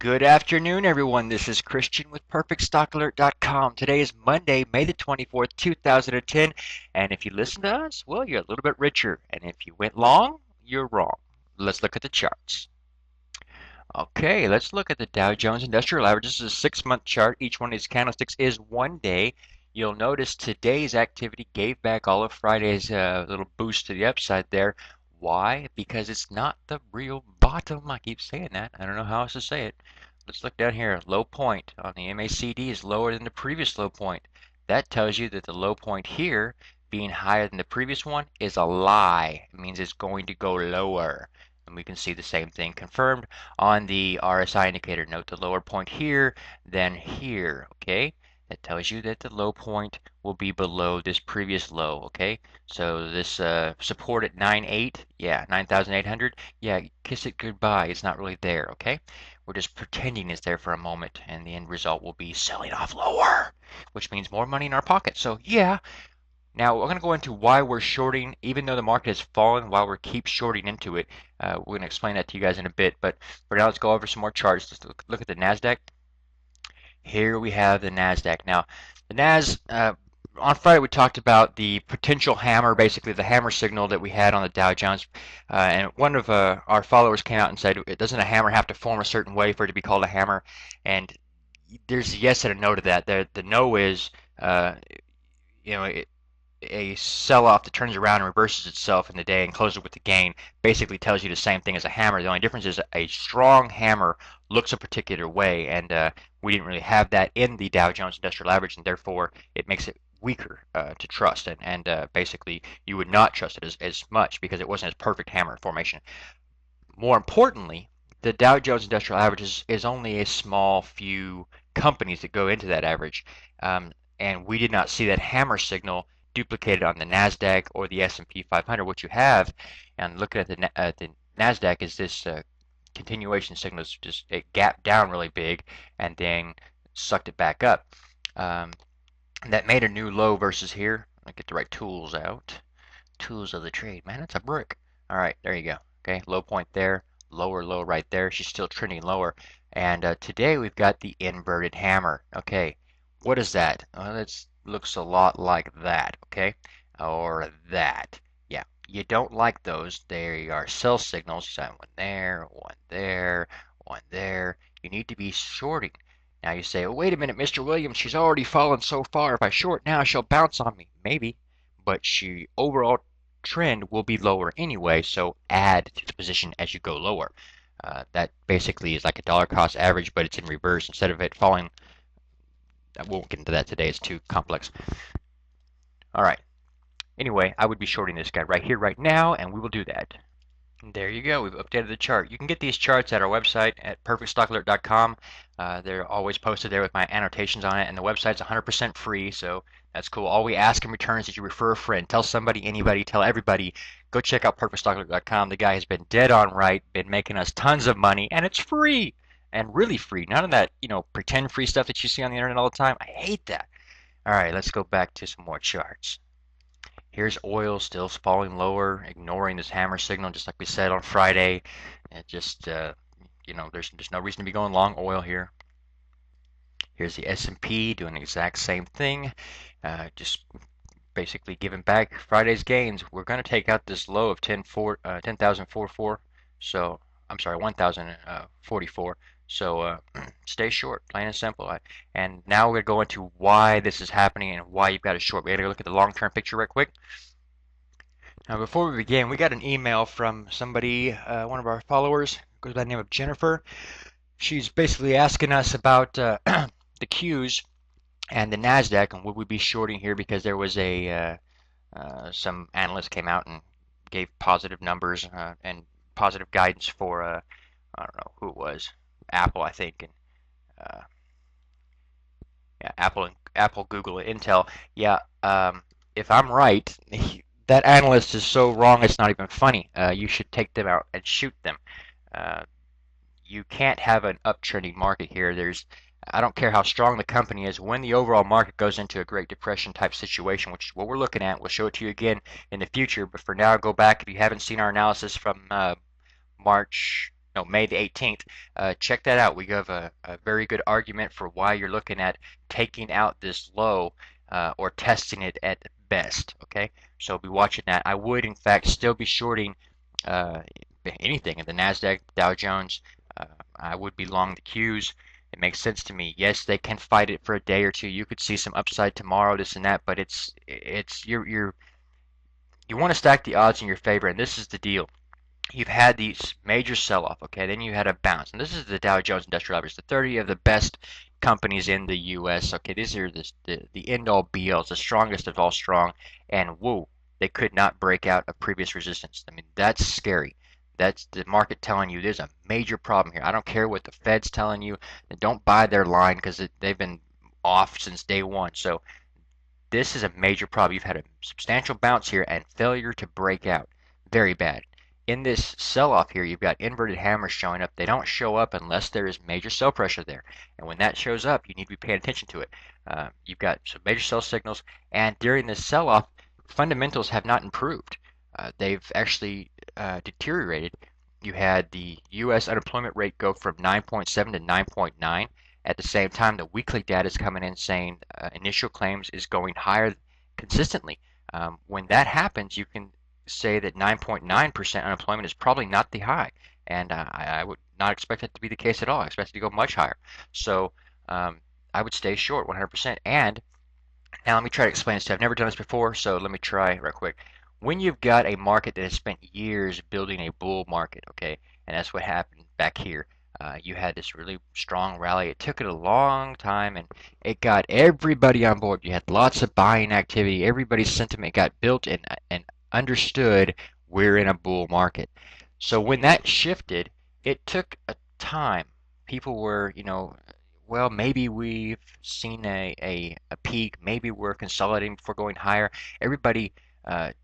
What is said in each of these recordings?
Good afternoon, everyone. This is Christian with PerfectStockAlert.com. Today is Monday, May the 24th, 2010. And if you listen to us, well, you're a little bit richer. And if you went long, you're wrong. Let's look at the charts. Okay, let's look at the Dow Jones Industrial Average. This is a 6-month chart. Each one of these candlesticks is one day. You'll notice today's activity gave back all of Friday's little boost to the upside there. Why? Because it's not the real bottom. I keep saying that. I don't know how else to say it. Let's look down here. Low point on the MACD is lower than the previous low point. That tells you that the low point here, being higher than the previous one, is a lie. It means it's going to go lower. And we can see the same thing confirmed on the RSI indicator. Note the lower point here than here, okay? That tells you that the low point will be below this previous low, okay? So this support at 9.8, yeah, 9,800, yeah, kiss it goodbye. It's not really there, okay? We're just pretending it's there for a moment, and the end result will be selling off lower, which means more money in our pocket. So yeah, now we're going to go into why we're shorting, even though the market has fallen, why we keep shorting into it. We're going to explain that to you guys in a bit, but for now, let's go over some more charts. Let's look at the Nasdaq. Here we have the Nasdaq. Now, the Nas on Friday we talked about the potential hammer, basically the hammer signal that we had on the Dow Jones, and one of our followers came out and said, "Doesn't a hammer have to form a certain way for it to be called a hammer?" And there's a yes and a no to that. The no is, you know, a sell-off that turns around and reverses itself in the day and closes with the gain basically tells you the same thing as a hammer. The only difference is a strong hammer looks a particular way, and we didn't really have that in the Dow Jones Industrial Average, and therefore it makes it weaker to trust, and basically you would not trust it as much because it wasn't as perfect hammer formation. More importantly, the Dow Jones Industrial Average is only a small few companies that go into that average, and we did not see that hammer signal duplicated on the Nasdaq or the S&P 500. What you have, and looking at the Nasdaq, is this continuation signal. Just it gapped down really big and then sucked it back up. Um, that made a new low versus here. I'll get the right tools out. Tools of the trade, man. That's a brick. All right, there you go. Okay, low point there, lower low right there. She's still trending lower. And today we've got the inverted hammer. Okay, what is that? Well, it looks a lot like that. Okay, or that. Yeah, you don't like those. They are sell signals. You saw one there, one there, one there. You need to be shorting. Now you say, oh, wait a minute, Mr. Williams, she's already fallen so far. If I short now, she'll bounce on me. Maybe, but she overall trend will be lower anyway, so add to the position as you go lower. That basically is like a dollar cost average, but it's in reverse. Instead of it falling, I won't get into that today, it's too complex. All right. Anyway, I would be shorting this guy right here, right now, and we will do that. There you go. We've updated the chart. You can get these charts at our website at perfectstockalert.com. They're always posted there with my annotations on it, and the website's 100% free, so that's cool. All we ask in return is that you refer a friend. Tell somebody, anybody, tell everybody. Go check out perfectstockalert.com. The guy has been dead on right, been making us tons of money, and it's free and really free. None of that, pretend free stuff that you see on the internet all the time. I hate that. All right, let's go back to some more charts. Here's oil still falling lower, ignoring this hammer signal, just like we said on Friday. It just, there's no reason to be going long oil here. Here's the S&P doing the exact same thing, just basically giving back Friday's gains. We're going to take out this low of 10,044. So, I'm sorry, 1,044. So stay short, plain and simple. And now we're going to go into why this is happening and why you've got to short. We got to look at the long-term picture right quick. Now, before we begin, we got an email from somebody, one of our followers, goes by the name of Jennifer. She's basically asking us about the Qs and the Nasdaq, and would we be shorting here because there was some analysts came out and gave positive numbers and positive guidance for I don't know who it was, Apple, I think, and yeah, Apple, Google, Intel. Yeah, if I'm right, that analyst is so wrong it's not even funny. You should take them out and shoot them. Uh, you can't have an uptrending market here. I don't care how strong the company is. When the overall market goes into a Great Depression type situation, which is what we're looking at, we'll show it to you again in the future. But for now, go back if you haven't seen our analysis from March no, May the 18th. Check that out. We have a very good argument for why you're looking at taking out this low or testing it at best. Okay, so be watching that. I would, in fact, still be shorting uh, anything in the Nasdaq, Dow Jones. Uh, I would be long the Qs. It makes sense to me. Yes, they can fight it for a day or two. You could see some upside tomorrow, this and that, but it's you want to stack the odds in your favor, and this is the deal. You've had these major sell-off, okay? Then you had a bounce, and this is the Dow Jones Industrial Average, the 30 of the best companies in the U.S. Okay, these are the end-all be-alls, the strongest of all strong, and whoa, they could not break out a previous resistance. I mean, that's scary. That's the market telling you there's a major problem here. I don't care what the Fed's telling you. Don't buy their line because they've been off since day one. So this is a major problem. You've had a substantial bounce here and failure to break out. Very bad. In this sell-off here, you've got inverted hammers showing up. They don't show up unless there is major sell pressure there. And when that shows up, you need to be paying attention to it. You've got some major sell signals. And during this sell-off, fundamentals have not improved. They've actually deteriorated. You had the U.S. unemployment rate go from 9.7 to 9.9. At the same time, the weekly data is coming in saying initial claims is going higher consistently. When that happens, you can say that 9.9% unemployment is probably not the high, and I would not expect that to be the case at all. I expect it to go much higher. So I would stay short 100%. And now let me try to explain this to you. I've never done this before, so let me try real quick. When you've got a market that has spent years building a bull market, okay, and that's what happened back here. You had this really strong rally. It took it a long time, and it got everybody on board. You had lots of buying activity. Everybody's sentiment got built and understood we're in a bull market. So when that shifted, it took a time. People were, well, maybe we've seen a peak. Maybe we're consolidating before going higher. Everybody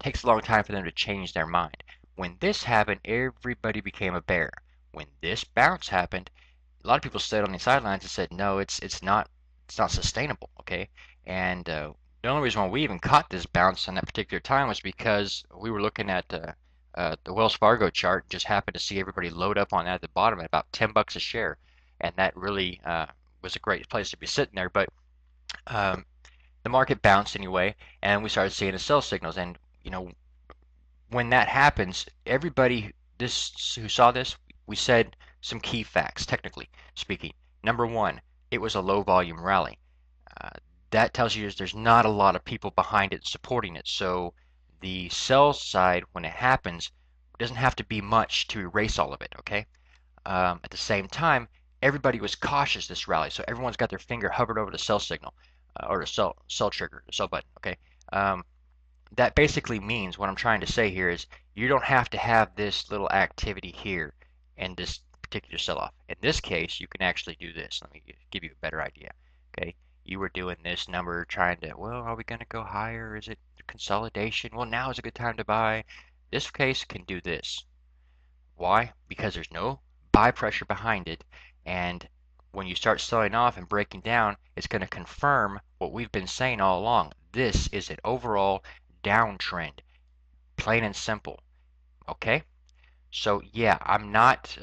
takes a long time for them to change their mind. When this happened, everybody became a bear. When this bounce happened, a lot of people stayed on the sidelines and said, no, it's not sustainable, okay? And the only reason why we even caught this bounce on that particular time was because we were looking at the Wells Fargo chart, just happened to see everybody load up on that at the bottom at about $10 a share, and that really was a great place to be sitting there. But um, the market bounced anyway, and we started seeing the sell signals. And when that happens, everybody who saw this, we said some key facts, technically speaking. Number one, it was a low volume rally. Uh, that tells you there's not a lot of people behind it supporting it. So the sell side, when it happens, doesn't have to be much to erase all of it, okay? At the same time, everybody was cautious this rally, so everyone's got their finger hovered over the sell signal or the sell trigger, the sell button, okay? That basically means what I'm trying to say here is you don't have to have this little activity here in this particular sell-off. In this case, you can actually do this. Let me give you a better idea. Okay, you were doing this number trying to, well, are we going to go higher? Is it consolidation? Well, now is a good time to buy. This case can do this. Why? Because there's no buy pressure behind it, and when you start selling off and breaking down, it's going to confirm what we've been saying all along. This is an overall downtrend, plain and simple. Okay? So yeah, I'm not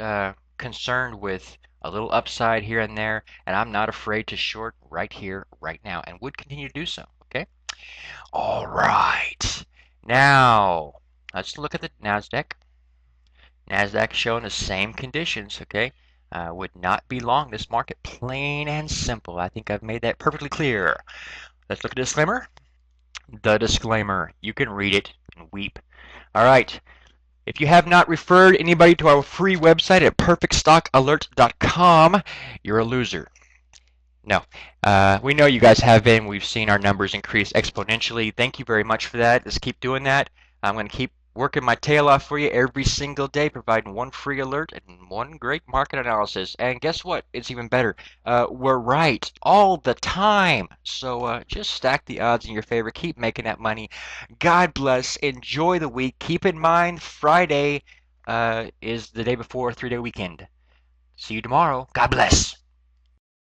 concerned with a little upside here and there, and I'm not afraid to short right here, right now, and would continue to do so. Okay? All right. Now, let's look at the NASDAQ. NASDAQ showing the same conditions, okay? Would not be long this market, plain and simple. I think I've made that perfectly clear. Let's look at the disclaimer. The disclaimer. You can read it and weep. All right. If you have not referred anybody to our free website at perfectstockalert.com, you're a loser. No, we know you guys have been. We've seen our numbers increase exponentially. Thank you very much for that. Let's keep doing that. I'm going to keep working my tail off for you every single day, providing one free alert and one great market analysis. And guess what? It's even better. We're right all the time. So just stack the odds in your favor. Keep making that money. God bless. Enjoy the week. Keep in mind, Friday is the day before a 3-day weekend. See you tomorrow. God bless.